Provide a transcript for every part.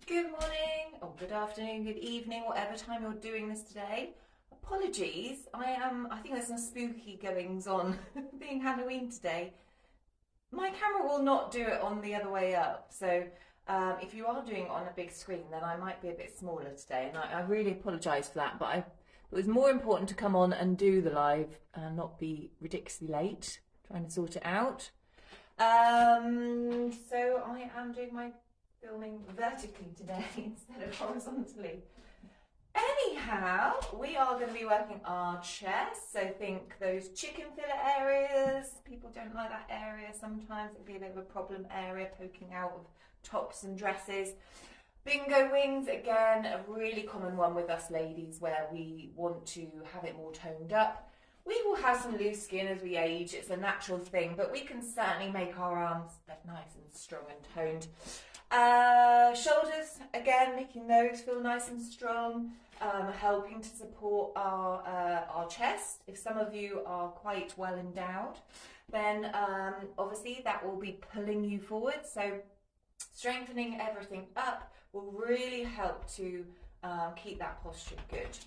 Good morning, or good afternoon, good evening, whatever time you're doing this today. Apologies, I think there's some spooky goings on being Halloween today. My camera will not do it on the other way up, so if you are doing it on a big screen, then I might be a bit smaller today, and I really apologise for that, but it was more important to come on and do the live and not be ridiculously late, trying to sort it out. So I am doing my filming vertically today instead of horizontally. Anyhow, we are going to be working our chest, so think those chicken fillet areas. People don't like that area sometimes. It can be a bit of a problem area, poking out of tops and dresses. Bingo wings, again, a really common one with us ladies where we want to have it more toned up. We will have some loose skin as we age, it's a natural thing, but we can certainly make our arms nice and strong and toned. Shoulders, again, making those feel nice and strong, helping to support our chest. If some of you are quite well endowed, then obviously that will be pulling you forward. So strengthening everything up will really help to keep that posture good.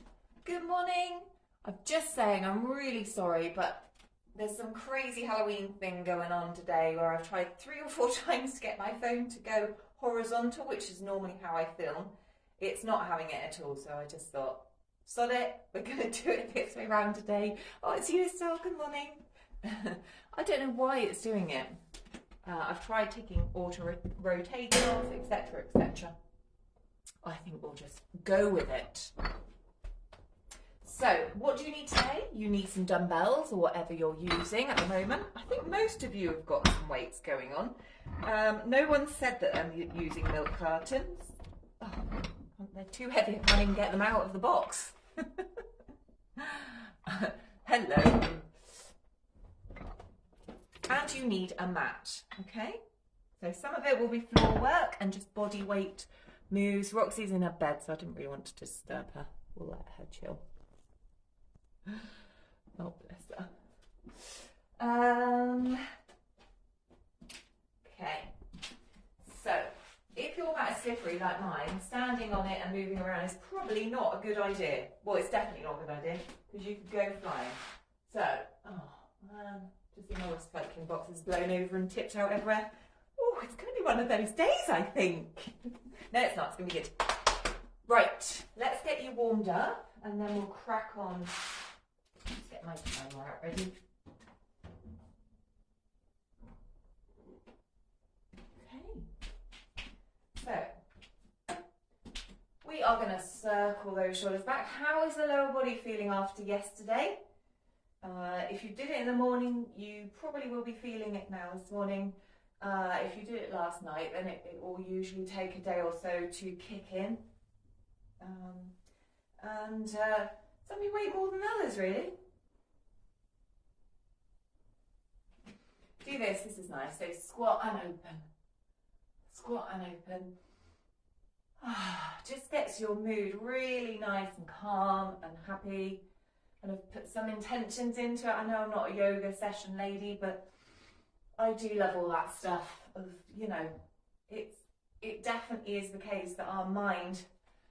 Good morning. I'm just saying, I'm really sorry, but there's some crazy Halloween thing going on today where I've tried 3 or 4 times to get my phone to go horizontal, which is normally how I film. It's not having it at all, so I just thought, sod it, we're going to do it this way around today. Oh, it's you, Estelle, good morning. I don't know why it's doing it. I've tried taking auto-rotating off, etc., etc. I think we'll just go with it. So, what do you need today? You need some dumbbells or whatever you're using at the moment. I think most of you have got some weights going on. No one said that I'm using milk cartons. Oh, they're too heavy, I can't even get them out of the box. Hello. And you need a mat, okay? So some of it will be floor work and just body weight moves. Roxy's in her bed, so I didn't really want to disturb her. We'll let her chill. Oh, bless her. Okay, so if your mat is slippery like mine, standing on it and moving around is probably not a good idea. Well, it's definitely not a good idea because you could go flying. So, oh man, just the old recycling box is blown over and tipped out everywhere. Oh, it's going to be one of those days, I think. No, it's not. It's going to be good. Right, let's get you warmed up and then we'll crack on. Let's get my timer out ready. Okay. So, we are going to circle those shoulders back. How is the lower body feeling after yesterday? If you did it in the morning, you probably will be feeling it now this morning. If you did it last night, then it will usually take a day or so to kick in. Some you weight more than others, really. Do this is nice. So squat and open. Squat and open. Just gets your mood really nice and calm and happy. And I've put some intentions into it. I know I'm not a yoga session lady, but I do love all that stuff of, you know, it definitely is the case that our mind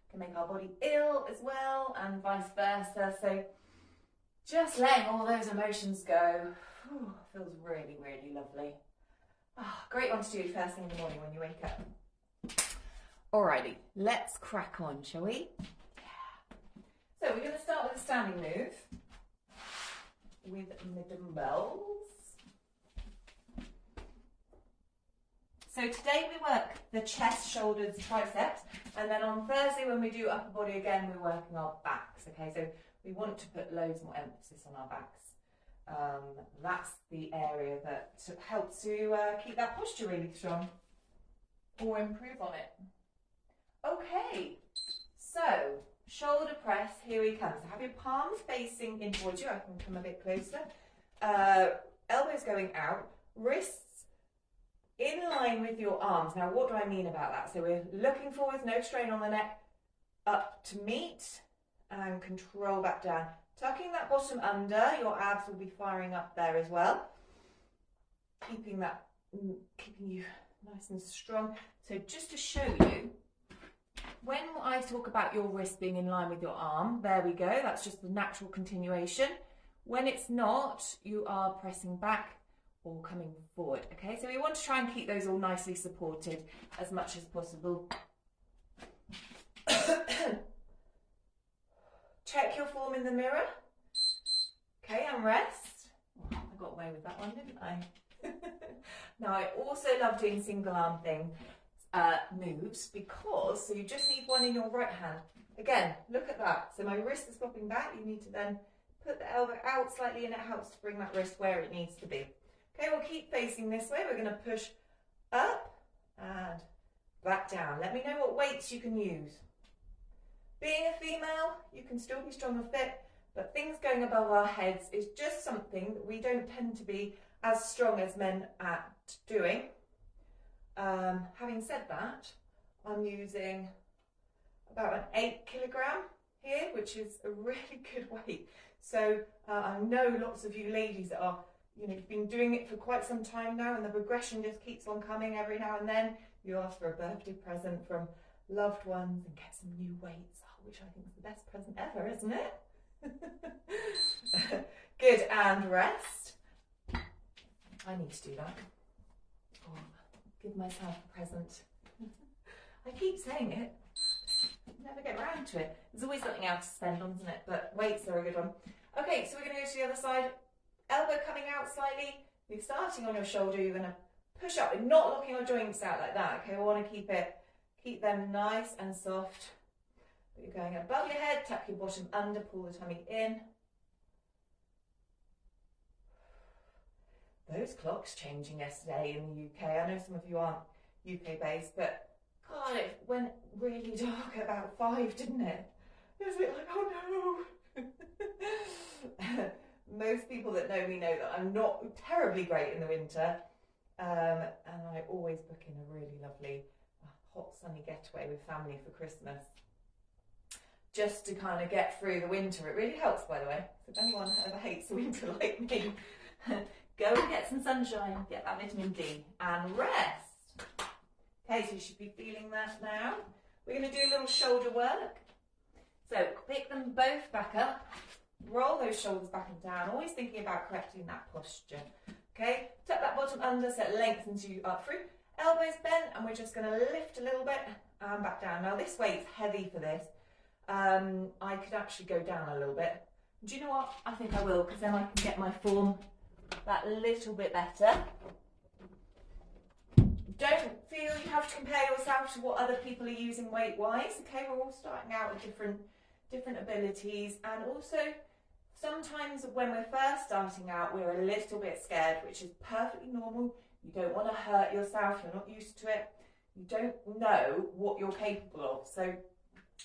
can make our body ill as well and vice versa. So just letting all those emotions go feels really, really lovely. Great one to do first thing in the morning when you wake up. Alrighty, let's crack on, shall we? So we're going to start with a standing move with the dumbbells. So today we work the chest, shoulders, triceps, and then on Thursday when we do upper body again, we're working our backs, okay? So we want to put loads more emphasis on our backs. That's the area that helps to keep that posture really strong or improve on it. Okay, so shoulder press, here we come. So have your palms facing in towards you. I can come a bit closer. Elbows going out, wrists in line with your arms. Now, what do I mean about that? So we're looking forwards, no strain on the neck, up to meet and control back down. Tucking that bottom under, your abs will be firing up there as well. Keeping you nice and strong. So just to show you, when I talk about your wrist being in line with your arm, there we go, that's just the natural continuation. When it's not, you are pressing back or coming forward, okay? So we want to try and keep those all nicely supported as much as possible. Check your form in the mirror, okay, and rest. Oh, I got away with that one, didn't I? Now, I also love doing single arm moves because, so you just need one in your right hand. Again, look at that. So my wrist is flopping back. You need to then put the elbow out slightly and it helps to bring that wrist where it needs to be. Okay, we'll keep facing this way. We're going to push up and back down. Let me know what weights you can use. Being a female, you can still be strong and fit, but things going above our heads is just something that we don't tend to be as strong as men at doing. Having said that, I'm using about an 8 kilogram here, which is a really good weight. So I know lots of you ladies that are, you've been doing it for quite some time now, and the progression just keeps on coming every now and then. You ask for a birthday present from loved ones and get some new weights, which I think is the best present ever, isn't it? Good, and rest. I need to do that. Oh, give myself a present. I keep saying it, never get around to it. There's always something else to spend on, isn't it? But weights are a good one. Okay, so we're going to go to the other side. Elbow coming out slightly. You're starting on your shoulder. You're going to push up. We're not locking our joints out like that. Okay, we want to keep them nice and soft. But you're going above your head. Tuck your bottom under. Pull the tummy in. Those clocks changing yesterday in the UK. I know some of you aren't UK based, but God, it went really dark at about 5, didn't it? It was a bit like, oh no. Most people that know me know that I'm not terribly great in the winter, and I always book in a really lovely hot sunny getaway with family for Christmas, just to kind of get through the winter. It really helps, by the way. So if anyone ever hates the winter like me, go and get some sunshine, get that vitamin D, and rest. Okay, so you should be feeling that now. We're going to do a little shoulder work. So pick them both back up, roll those shoulders back and down, always thinking about correcting that posture. Okay, tuck that bottom under so it lengthens you up through. Elbows bent, and we're just going to lift a little bit and back down. Now this weight's heavy for this. I could actually go down a little bit. Do you know what? I think I will, because then I can get my form that little bit better. Don't feel you have to compare yourself to what other people are using weight-wise. Okay, we're all starting out with different abilities, and also sometimes when we're first starting out, we're a little bit scared, which is perfectly normal. You don't want to hurt yourself. You're not used to it. You don't know what you're capable of, so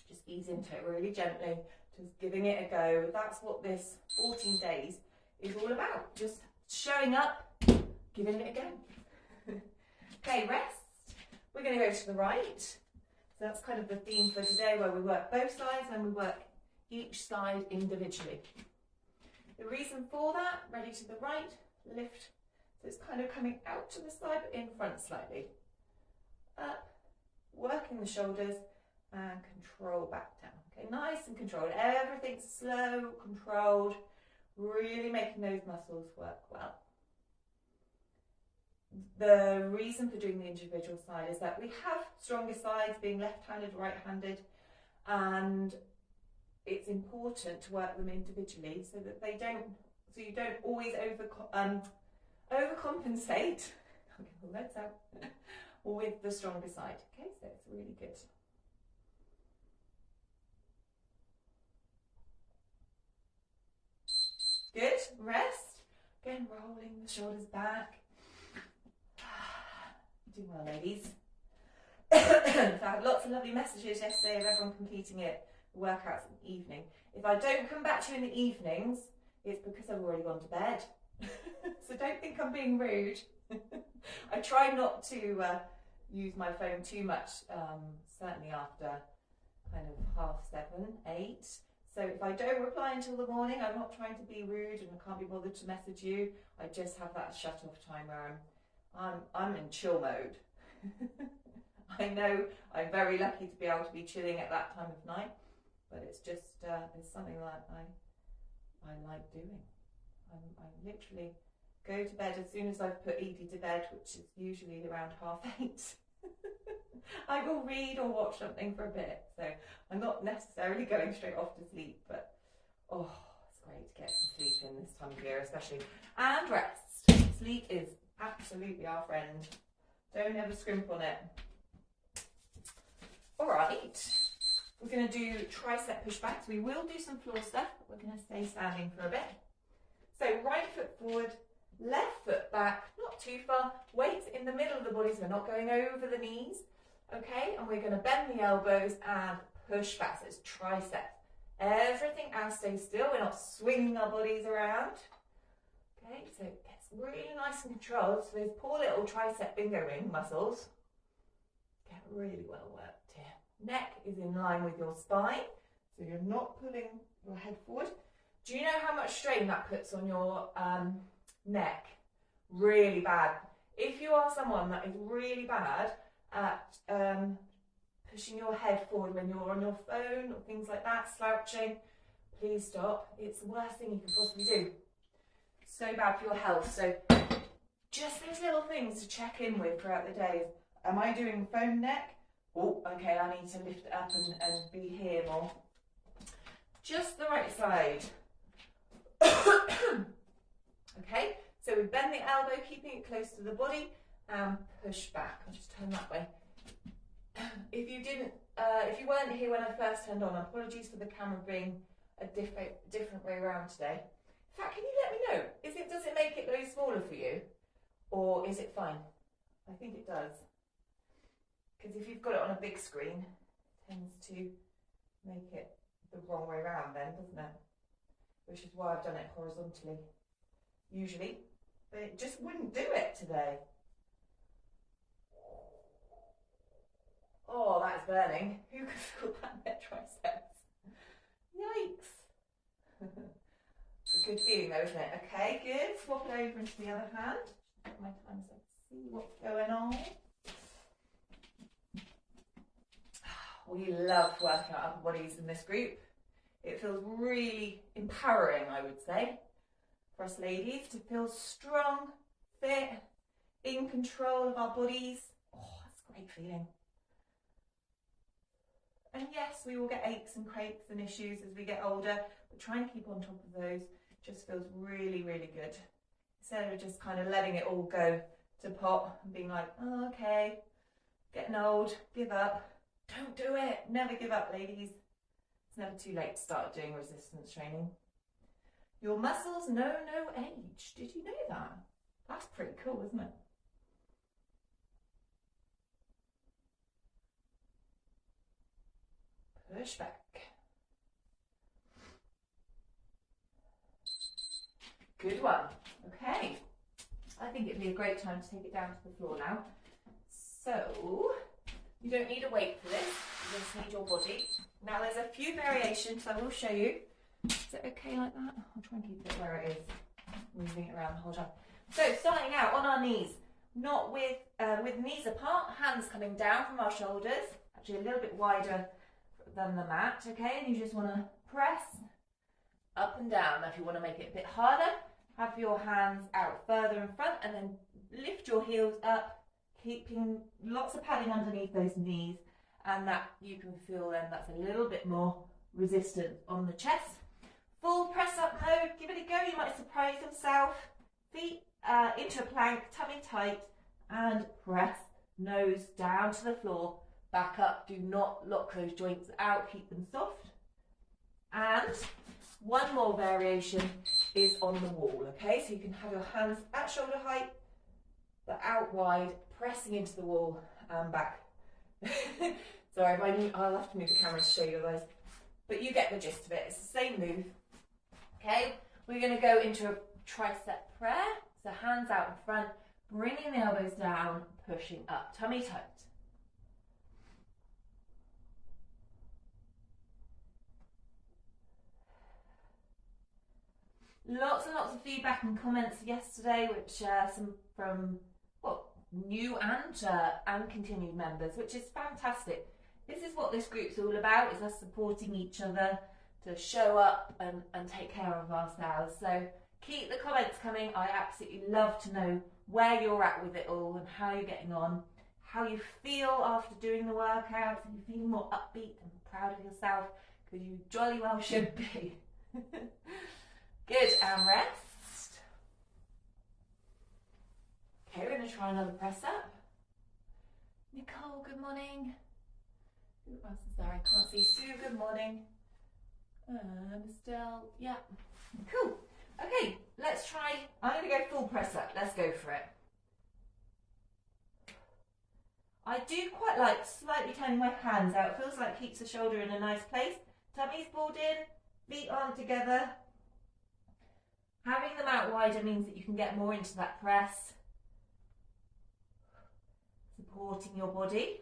just ease into it really gently, just giving it a go. That's what this 14 days is all about. Just showing up, giving it a go. Okay, rest. We're going to go to the right. So that's kind of the theme for today, where we work both sides and we work each side individually. The reason for that, ready to the right, lift. So it's kind of coming out to the side, but in front slightly. Up, working the shoulders, and control back down. Okay, nice and controlled. Everything's slow, controlled, really making those muscles work well. The reason for doing the individual side is that we have stronger sides, being left-handed, right-handed, and it's important to work them individually so that you don't always overcompensate. I'll get all legs out with the stronger side. Okay, so it's really good. Good, rest. Again, rolling the shoulders back. Doing well, ladies. So I had lots of lovely messages yesterday of everyone completing it, workouts in the evening. If I don't come back to you in the evenings, it's because I've already gone to bed. So don't think I'm being rude. I try not to use my phone too much, certainly after kind of 7:30, 8. So if I don't reply until the morning, I'm not trying to be rude and I can't be bothered to message you. I just have that shut off time where I'm in chill mode. I know I'm very lucky to be able to be chilling at that time of night, but it's just it's something that I like doing. I literally go to bed as soon as I've put Edie to bed, which is usually around 8:30. I will read or watch something for a bit, so I'm not necessarily going straight off to sleep, but oh, it's great to get some sleep in this time of year especially, and rest. Sleep is absolutely our friend. Don't ever scrimp on it. All right, we're going to do tricep pushbacks. We will do some floor stuff, but we're going to stay standing for a bit. So right foot forward, left foot back, not too far. Weight in the middle of the body, so we're not going over the knees. Okay, and we're going to bend the elbows and push back. So it's triceps. Everything else stays still. We're not swinging our bodies around. Okay, so it gets really nice and controlled. So those poor little tricep bingo ring muscles get really well worked here. Neck is in line with your spine, so you're not pulling your head forward. Do you know how much strain that puts on your neck? Really bad. If you are someone that is really bad at pushing your head forward when you're on your phone or things like that, slouching, please stop. It's the worst thing you can possibly do. So bad for your health. So just those little things to check in with throughout the day. Am I doing phone neck? Oh, okay, I need to lift it up and be here more. Just the right side. Okay, so we bend the elbow, keeping it close to the body, and push back. I'll just turn that way. If you weren't here when I first turned on, apologies for the camera being a different way around today. In fact, can you let me know? Does it make it very smaller for you, or is it fine? I think it does, because if you've got it on a big screen, it tends to make it the wrong way around then, doesn't it? Which is why I've done it horizontally, usually, but it just wouldn't do it today. Oh, that's burning. Who could feel that in their triceps? Yikes. It's a good feeling though, isn't it? Okay, good. Swap it over into the other hand. Take my time so I can see what's going on. We love working out upper bodies in this group. It feels really empowering, I would say, for us ladies to feel strong, fit, in control of our bodies. Oh, that's a great feeling. And yes, we will get aches and crepes and issues as we get older, but try and keep on top of those. Just feels really, really good. Instead of just kind of letting it all go to pot and being like, oh, okay, getting old, give up. Don't do it. Never give up, ladies. It's never too late to start doing resistance training. Your muscles know no age. Did you know that? That's pretty cool, isn't it? Push back. Good one. Okay. I think it'd be a great time to take it down to the floor now. So, you don't need a weight for this. You just need your body. Now there's a few variations I will show you. Is it okay like that? I'll try and keep it where it is. Moving it around the whole time. So starting out on our knees, not with knees apart, hands coming down from our shoulders, actually a little bit wider than the mat, okay? And you just want to press up and down. Now if you want to make it a bit harder, have your hands out further in front and then lift your heels up, keeping lots of padding underneath those knees, and that you can feel then that's a little bit more resistant on the chest. Full press up mode, give it a go, you might surprise yourself. Feet into a plank, tummy tight, and press, nose down to the floor, back up. Do not lock those joints out, keep them soft. And one more variation is on the wall, okay? So you can have your hands at shoulder height, but out wide, pressing into the wall and back. Sorry, I'll have to move the camera to show you guys, but you get the gist of it. It's the same move. Okay, we're going to go into a tricep prayer. So hands out in front, bringing the elbows down, pushing up, tummy tight. Lots and lots of feedback and comments yesterday, which some from, well, new and continued members, which is fantastic. This is what this group's all about, is us supporting each other to show up and take care of ourselves. So keep the comments coming. I absolutely love to know where you're at with it all and how you're getting on, how you feel after doing the workout. Are you feeling more upbeat and proud of yourself? Because you jolly well should be. Good, and rest. Okay, we're going to try another press up. Nicole, good morning. Who else is there? I can't see. Sue, good morning. Still, yeah. Cool. Okay, let's try. I'm going to go full press up. Let's go for it. I do quite like slightly turning my hands out. It feels like it keeps the shoulder in a nice place. Tummy's pulled in, feet aren't together. Having them out wider means that you can get more into that press. Supporting your body.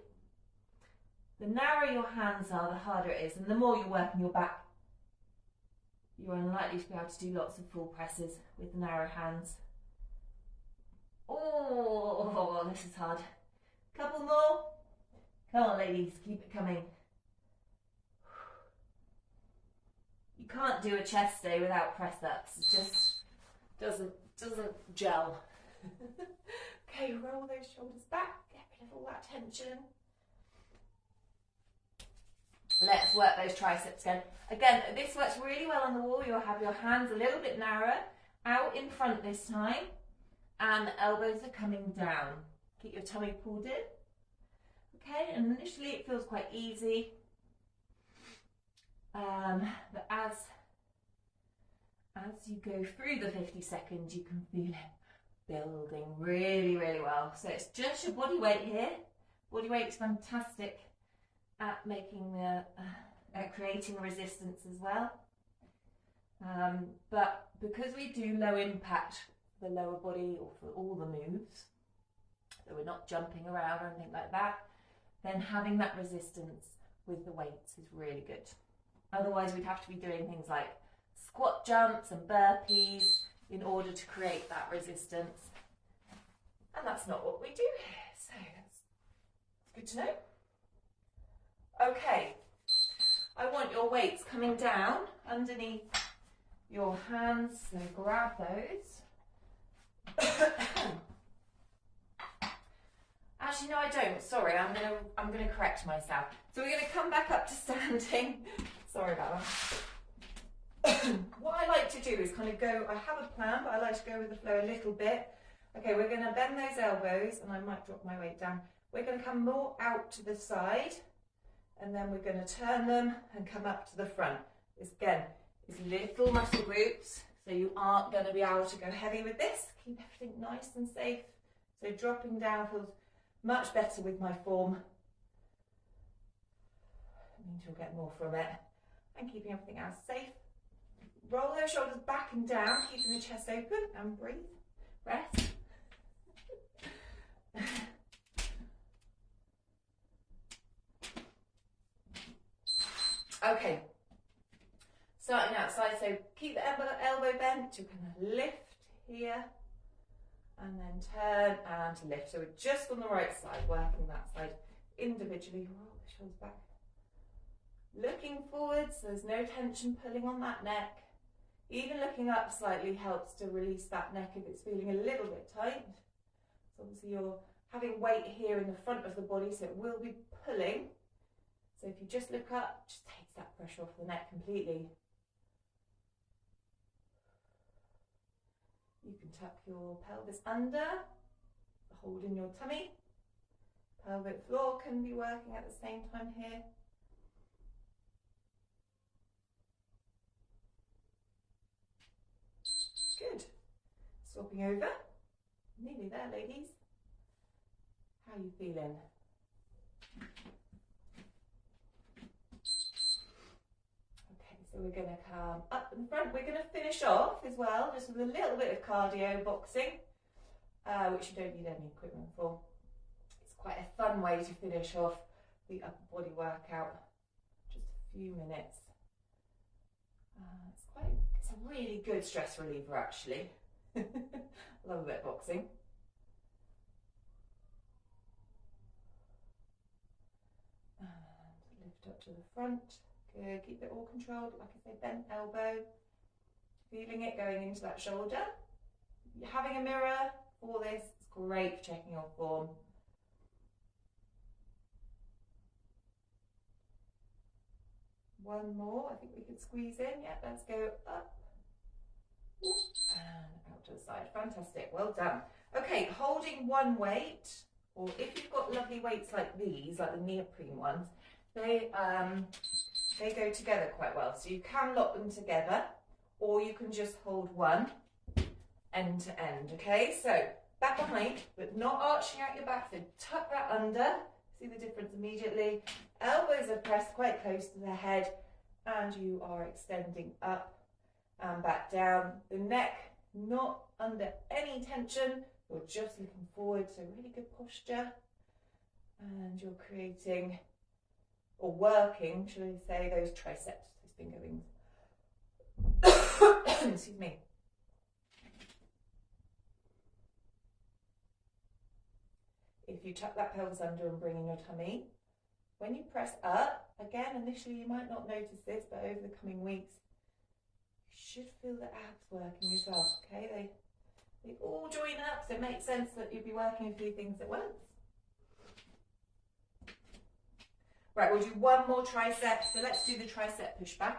The narrower your hands are, the harder it is, and the more you're working your back, you're unlikely to be able to do lots of full presses with the narrow hands. Oh, this is hard. Couple more. Come on, ladies, keep it coming. You can't do a chest day without press ups. It just doesn't gel. Okay, roll those shoulders back. Get rid of all that tension. Let's work those triceps again. Again, this works really well on the wall. You'll have your hands a little bit narrower, out in front this time, and the elbows are coming down. Keep your tummy pulled in. Okay, and initially it feels quite easy. But as you go through the 50 seconds, you can feel it building really, really well. So it's just your body weight here. Body weight is fantastic at making at creating resistance as well. But because we do low impact for the lower body or for all the moves, so we're not jumping around or anything like that, then having that resistance with the weights is really good. Otherwise we'd have to be doing things like squat jumps and burpees in order to create that resistance. And that's not what we do here, so that's good to know. Okay, I want your weights coming down underneath your hands, so grab those. Actually, no, I don't. Sorry, I'm gonna correct myself. So we're gonna come back up to standing. Sorry about that. What I like to do is kind of go. I have a plan, but I like to go with the flow a little bit. Okay, we're gonna bend those elbows, and I might drop my weight down. We're gonna come more out to the side, and then we're gonna turn them and come up to the front. This again is little muscle groups, so you aren't gonna be able to go heavy with this. Keep everything nice and safe. So dropping down feels much better with my form. It means you'll get more from it. And keeping everything else safe. Roll those shoulders back and down, keeping the chest open, and breathe. Rest. Okay. Starting outside, so keep the elbow bent. You're going to lift here. And then turn and lift. So we're just on the right side, working that side individually. Roll the shoulders back. Looking forward, so there's no tension pulling on that neck. Even looking up slightly helps to release that neck if it's feeling a little bit tight. So obviously you're having weight here in the front of the body, so it will be pulling. So if you just look up, it just takes that pressure off the neck completely. You can tuck your pelvis under, holding your tummy. Pelvic floor can be working at the same time here. Good. Swapping over. Nearly there, ladies. How are you feeling? So we're going to come up in front. We're going to finish off as well, just with a little bit of cardio boxing, which you don't need any equipment for. It's quite a fun way to finish off the upper body workout. Just a few minutes. It's a really good stress reliever, actually. Love a bit of boxing. up to the front. Good, keep it all controlled, like I say, bent elbow. Feeling it going into that shoulder. Having a mirror for this is great for checking your form. One more, I think we could squeeze in. Yeah, let's go up and out to the side. Fantastic, well done. Okay, holding one weight, or if you've got lovely weights like these, like the neoprene ones, they go together quite well. So you can lock them together, or you can just hold one end to end. Okay, so back behind, but not arching out your back. So tuck that under. See the difference immediately. Elbows are pressed quite close to the head, and you are extending up and back down. The neck not under any tension. You're just looking forward, so really good posture. And you're creating, or working, should I say, those triceps, those finger wings. Excuse me. If you tuck that pelvis under and bring in your tummy, when you press up, again, initially you might not notice this, but over the coming weeks, you should feel the abs working as well, okay? They all join up, so it makes sense that you'll be working a few things at once. Right, we'll do one more tricep, so let's do the tricep pushback.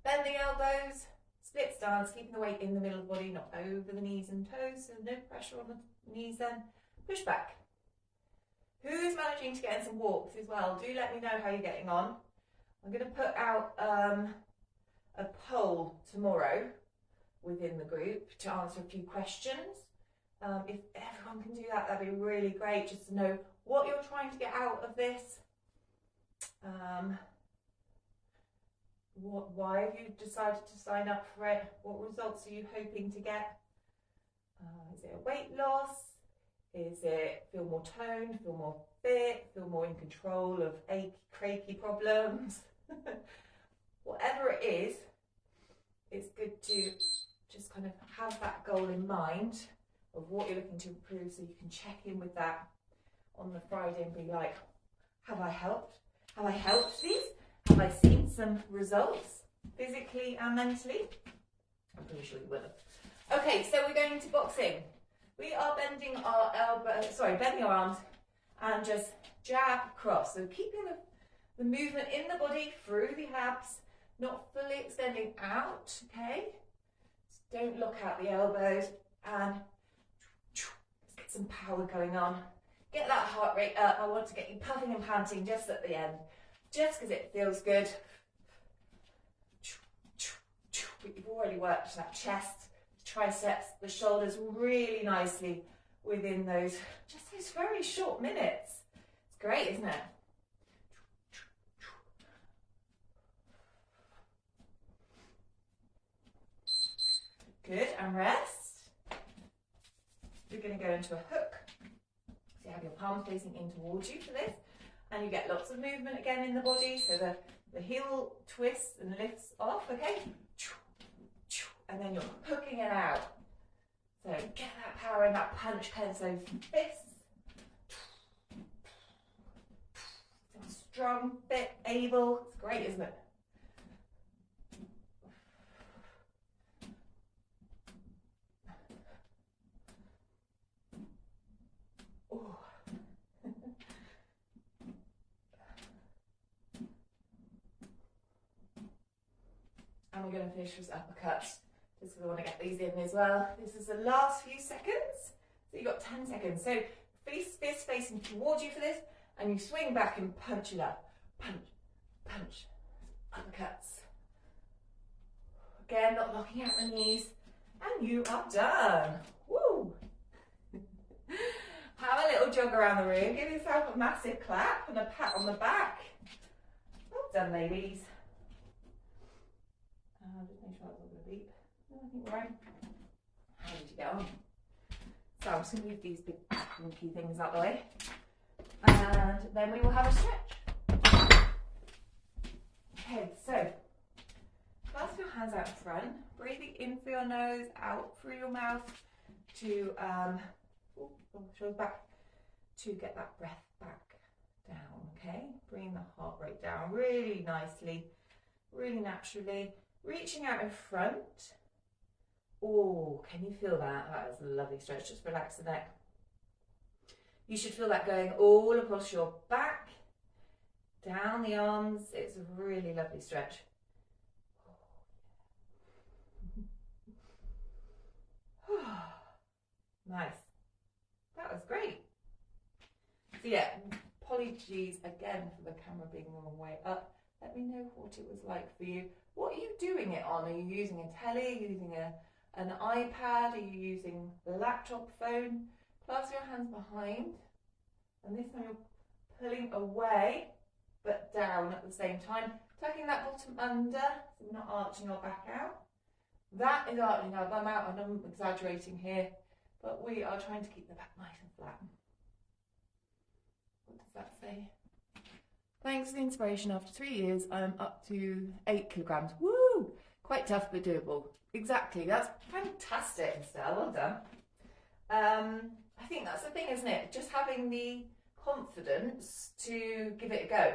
Bend the elbows, split stance, keeping the weight in the middle of the body, not over the knees and toes, so no pressure on the knees then. Push back. Who's managing to get in some walks as well? Do let me know how you're getting on. I'm going to put out a poll tomorrow within the group to answer a few questions. If everyone can do that, that'd be really great, just to know what you're trying to get out of this. Why have you decided to sign up for it? What results are you hoping to get? Is it a weight loss? Is it feel more toned, feel more fit, feel more in control of achy, cracky problems? Whatever it is, it's good to just kind of have that goal in mind of what you're looking to improve, so you can check in with that on the Friday and be like, have I helped? Have I helped these? Have I seen some results physically and mentally? I'm pretty sure you will have. Okay, so we're going to boxing. We are bending our bending our arms and just jab across. So keeping the movement in the body through the abs, not fully extending out, okay? So don't lock out the elbows, and let's get some power going on. Get that heart rate up. I want to get you puffing and panting just at the end, just because it feels good. But you've already worked that chest, triceps, the shoulders really nicely within those very short minutes. It's great, isn't it? Good, and rest. You're going to go into a hook. So you have your palms facing in towards you for this, and you get lots of movement again in the body. So the heel twists and lifts off, okay? And then you're hooking it out. So get that power and that punch, cleanse those fists. Strong, fit, able. It's great, isn't it? Oh. And we're going to finish with uppercuts, just because I want to get these in as well. This is the last few seconds. So you've got 10 seconds. So fist facing towards you for this, and you swing back and punch it up. Punch, punch, uppercuts. Again, not locking out the knees. And you are done. Woo! Have a little jog around the room. Give yourself a massive clap and a pat on the back. Well done, ladies. Just make sure that's not going to beep. No, I think we're right. How did you get on? So I'm just going to move these big wonky things out the way. And then we will have a stretch. Okay, so clasp your hands out in front, breathing in through your nose, out through your mouth to, shoulders back, to get that breath back down, okay? Bring calming the heart rate down really nicely, really naturally. Reaching out in front. Oh, can you feel that? That is a lovely stretch. Just relax the neck. You should feel that going all across your back, down the arms. It's a really lovely stretch. Nice. That was great. So yeah, apologies again for the camera being the wrong way up. Let me know what it was like for you. What are you doing it on? Are you using a telly? Are you using an iPad? Are you using a laptop phone? Clasp your hands behind, and this time you're pulling away but down at the same time, tucking that bottom under, so we're not arching our back out. That is arching our bum out, and I'm exaggerating here, but we are trying to keep the back nice and flat. What does that say? Thanks for the inspiration. After 3 years, I'm up to 8 kilograms. Woo! Quite tough, but doable. Exactly. That's fantastic, Estelle. Well done. I think that's the thing, isn't it? Just having the confidence to give it a go,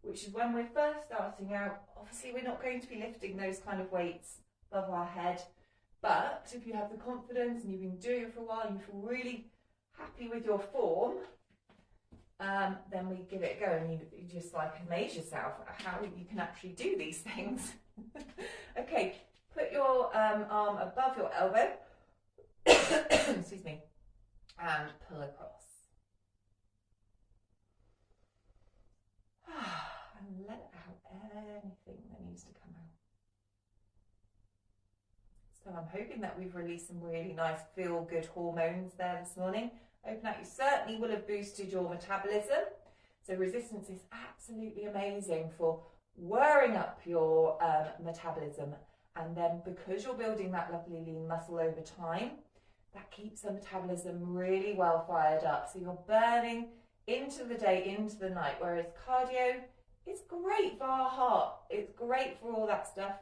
which is when we're first starting out. Obviously, we're not going to be lifting those kind of weights above our head, but if you have the confidence and you've been doing it for a while and you feel really happy with your form, then we give it a go, and you just like amaze yourself at how you can actually do these things. Okay, put your arm above your elbow, excuse me, and pull across. And let out anything that needs to come out. So I'm hoping that we've released some really nice feel-good hormones there this morning. Open out, you certainly will have boosted your metabolism. So resistance is absolutely amazing for whirring up your metabolism. And then because you're building that lovely lean muscle over time, that keeps the metabolism really well fired up. So you're burning into the day, into the night, whereas cardio is great for our heart. It's great for all that stuff,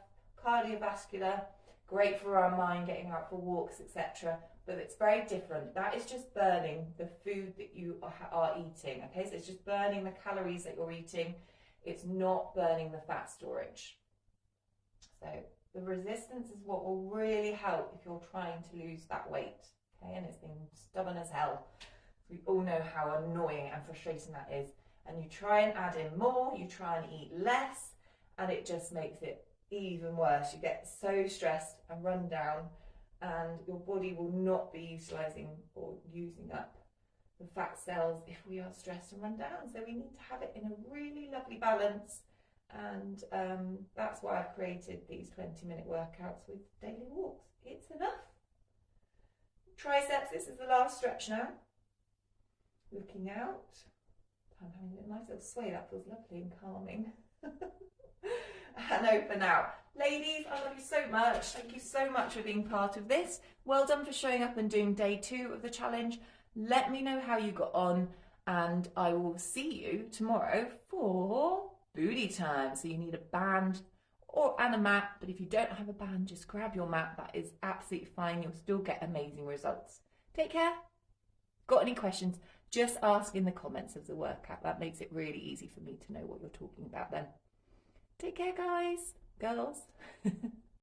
cardiovascular, great for our mind, getting out for walks, etc. But it's very different. That is just burning the food that you are eating, okay? So it's just burning the calories that you're eating. It's not burning the fat storage. So the resistance is what will really help if you're trying to lose that weight, okay? And it's been stubborn as hell. We all know how annoying and frustrating that is. And you try and add in more, you try and eat less, and it just makes it even worse. You get so stressed and run down, and your body will not be utilising or using up the fat cells if we are stressed and run down. So we need to have it in a really lovely balance, and that's why I've created these 20-minute workouts with daily walks. It's enough. Triceps, this is the last stretch now. Looking out. I'm having a nice little sway, that feels lovely and calming. And open out. Ladies, I love you so much. Thank you so much for being part of this. Well done for showing up and doing day 2 of the challenge. Let me know how you got on, and I will see you tomorrow for booty time. So you need a band and a mat, but if you don't have a band, just grab your mat. That is absolutely fine. You'll still get amazing results. Take care. Got any questions? Just ask in the comments of the workout. That makes it really easy for me to know what you're talking about then. Take care, guys, girls.